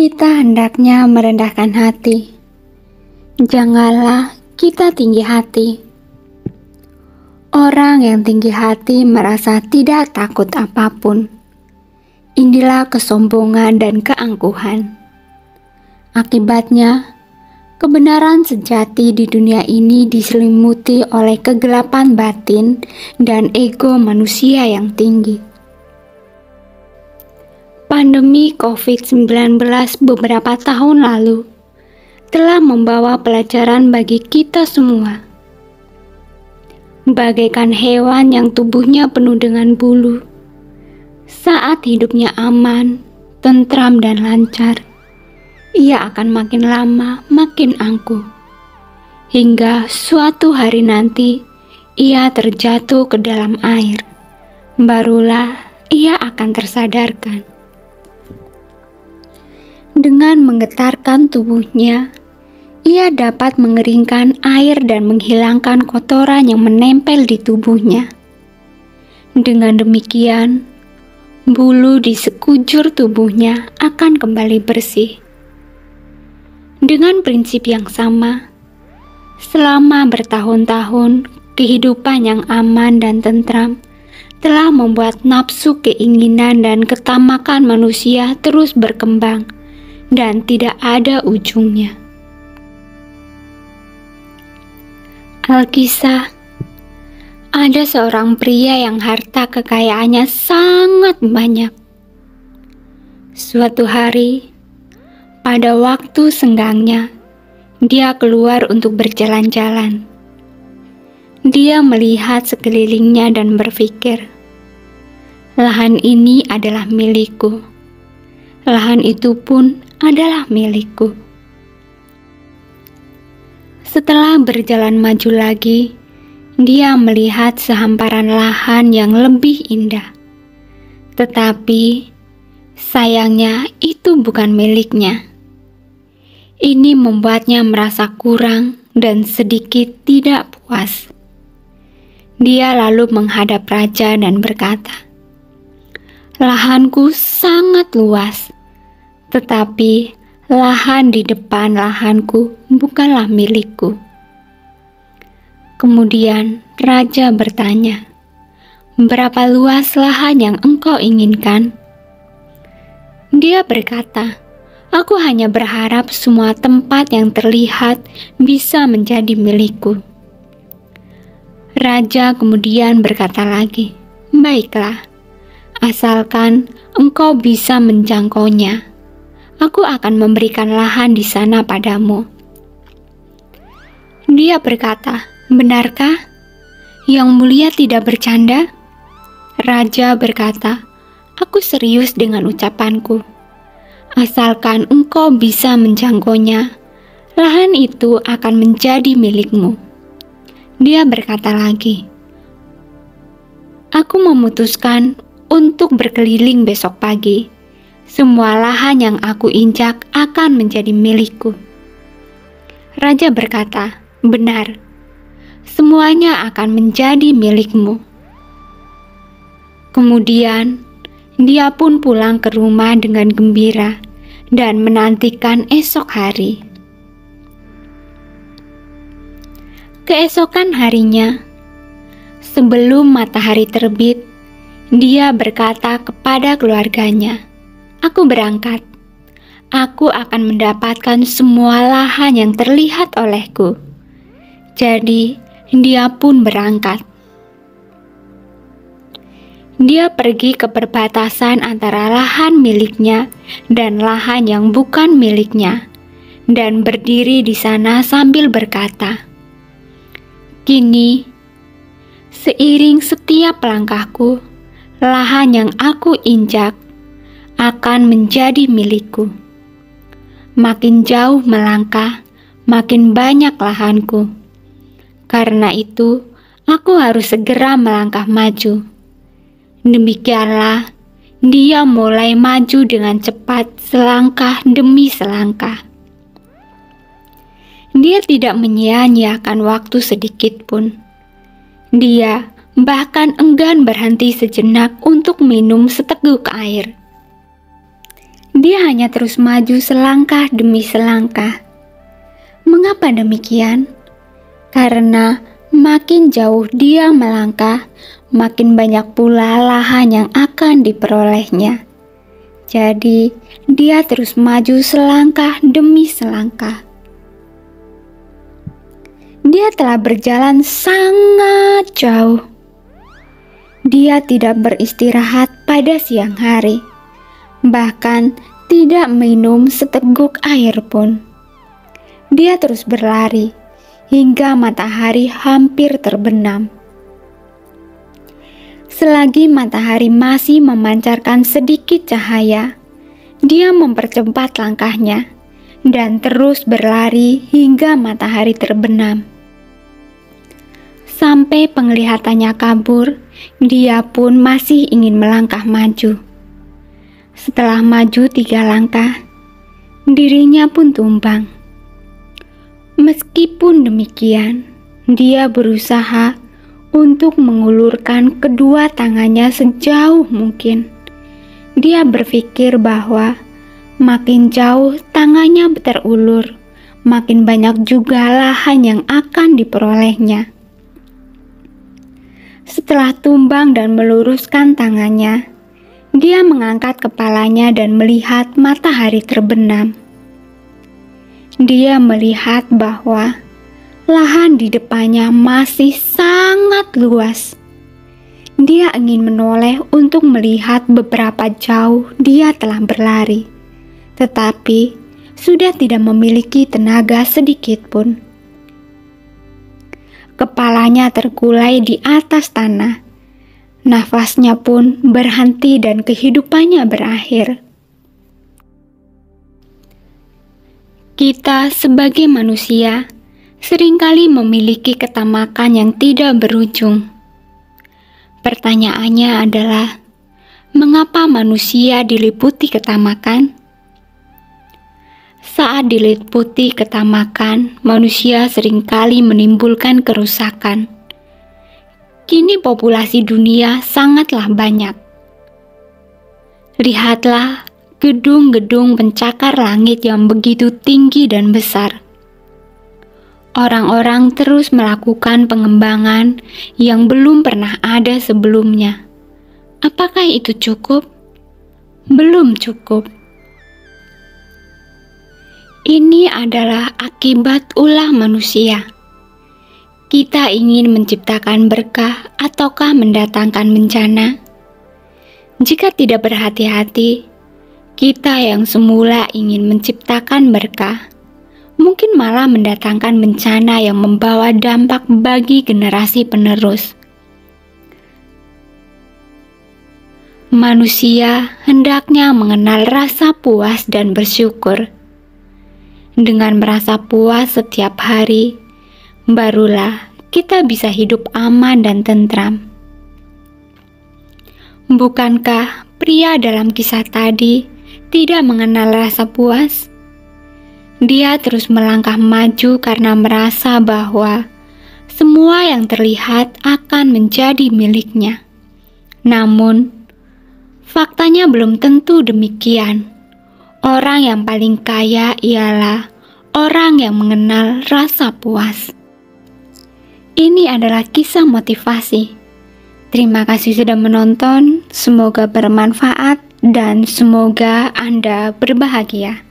Kita hendaknya merendahkan hati. Janganlah kita tinggi hati. Orang yang tinggi hati merasa tidak takut apapun. Inilah kesombongan dan keangkuhan. Akibatnya, kebenaran sejati di dunia ini diselimuti oleh kegelapan batin dan ego manusia yang tinggi. Pandemi COVID-19 beberapa tahun lalu telah membawa pelajaran bagi kita semua. Bagaikan hewan yang tubuhnya penuh dengan bulu, saat hidupnya aman, tentram dan lancar, ia akan makin lama makin angkuh. Hingga suatu hari nanti, ia terjatuh ke dalam air. Barulah ia akan tersadarkan. Dengan menggetarkan tubuhnya, ia dapat mengeringkan air dan menghilangkan kotoran yang menempel di tubuhnya. Dengan demikian, bulu di sekujur tubuhnya akan kembali bersih. Dengan prinsip yang sama, selama bertahun-tahun, kehidupan yang aman dan tentram telah membuat nafsu, keinginan, dan ketamakan manusia terus berkembang dan tidak ada ujungnya. Alkisah, ada seorang pria yang harta kekayaannya sangat banyak. Suatu hari, pada waktu senggangnya, dia keluar untuk berjalan-jalan. Dia melihat sekelilingnya dan berpikir, lahan ini adalah milikku. Lahan itu pun adalah milikku. Setelah berjalan maju lagi, dia melihat sehamparan lahan yang lebih indah. Tetapi, sayangnya itu bukan miliknya. Ini membuatnya merasa kurang dan sedikit tidak puas. Dia lalu menghadap raja dan berkata, "Lahanku sangat luas, tetapi lahan di depan lahanku bukanlah milikku." Kemudian raja bertanya, "Berapa luas lahan yang engkau inginkan?" Dia berkata, "Aku hanya berharap semua tempat yang terlihat bisa menjadi milikku." Raja kemudian berkata lagi, "Baiklah, asalkan engkau bisa menjangkaunya, aku akan memberikan lahan di sana padamu." Dia berkata, "Benarkah? Yang mulia tidak bercanda?" Raja berkata, "Aku serius dengan ucapanku. Asalkan engkau bisa menjangkaunya, lahan itu akan menjadi milikmu." Dia berkata lagi, "Aku memutuskan untuk berkeliling besok pagi. Semua lahan yang aku injak akan menjadi milikku." Raja berkata, "Benar, semuanya akan menjadi milikmu." Kemudian, dia pun pulang ke rumah dengan gembira dan menantikan esok hari. Keesokan harinya, sebelum matahari terbit, dia berkata kepada keluarganya, "Aku berangkat. Aku akan mendapatkan semua lahan yang terlihat olehku." Jadi, dia pun berangkat. Dia pergi ke perbatasan antara lahan miliknya dan lahan yang bukan miliknya, dan berdiri di sana sambil berkata, "Kini, seiring setiap langkahku, lahan yang aku injak akan menjadi milikku. Makin jauh melangkah, makin banyak lahanku. Karena itu, aku harus segera melangkah maju." Demikianlah, dia mulai maju dengan cepat selangkah demi selangkah. Dia tidak menyia-nyiakan waktu sedikit pun. Dia bahkan enggan berhenti sejenak untuk minum seteguk air. Dia hanya terus maju selangkah demi selangkah. Mengapa demikian? Karena makin jauh dia melangkah, makin banyak pula lahan yang akan diperolehnya. Jadi, dia terus maju selangkah demi selangkah. Dia telah berjalan sangat jauh. Dia tidak beristirahat pada siang hari, bahkan tidak minum seteguk air pun. Dia terus berlari hingga matahari hampir terbenam. Selagi matahari masih memancarkan sedikit cahaya, dia mempercepat langkahnya dan terus berlari hingga matahari terbenam. Sampai penglihatannya kabur, dia pun masih ingin melangkah maju. Setelah maju 3 langkah, dirinya pun tumbang. Meskipun demikian, dia berusaha untuk mengulurkan kedua tangannya sejauh mungkin. Dia berpikir bahwa makin jauh tangannya terulur, makin banyak juga lahan yang akan diperolehnya. Setelah tumbang dan meluruskan tangannya, dia mengangkat kepalanya dan melihat matahari terbenam. Dia melihat bahwa lahan di depannya masih sangat luas. Dia ingin menoleh untuk melihat beberapa jauh dia telah berlari, tetapi sudah tidak memiliki tenaga sedikit pun. Kepalanya terkulai di atas tanah. Nafasnya pun berhenti dan kehidupannya berakhir. Kita sebagai manusia seringkali memiliki ketamakan yang tidak berujung. Pertanyaannya adalah, mengapa manusia diliputi ketamakan? Saat diliputi ketamakan, manusia seringkali menimbulkan kerusakan. Kini populasi dunia sangatlah banyak. Lihatlah gedung-gedung pencakar langit yang begitu tinggi dan besar. Orang-orang terus melakukan pengembangan yang belum pernah ada sebelumnya. Apakah itu cukup? Belum cukup. Ini adalah akibat ulah manusia. Kita ingin menciptakan berkah ataukah mendatangkan bencana? Jika tidak berhati-hati, kita yang semula ingin menciptakan berkah, mungkin malah mendatangkan bencana yang membawa dampak bagi generasi penerus. Manusia hendaknya mengenal rasa puas dan bersyukur. Dengan merasa puas setiap hari, barulah kita bisa hidup aman dan tentram. Bukankah pria dalam kisah tadi tidak mengenal rasa puas? Dia terus melangkah maju karena merasa bahwa semua yang terlihat akan menjadi miliknya. Namun, faktanya belum tentu demikian. Orang yang paling kaya ialah orang yang mengenal rasa puas. Ini adalah kisah motivasi. Terima kasih sudah menonton, semoga bermanfaat dan semoga Anda berbahagia.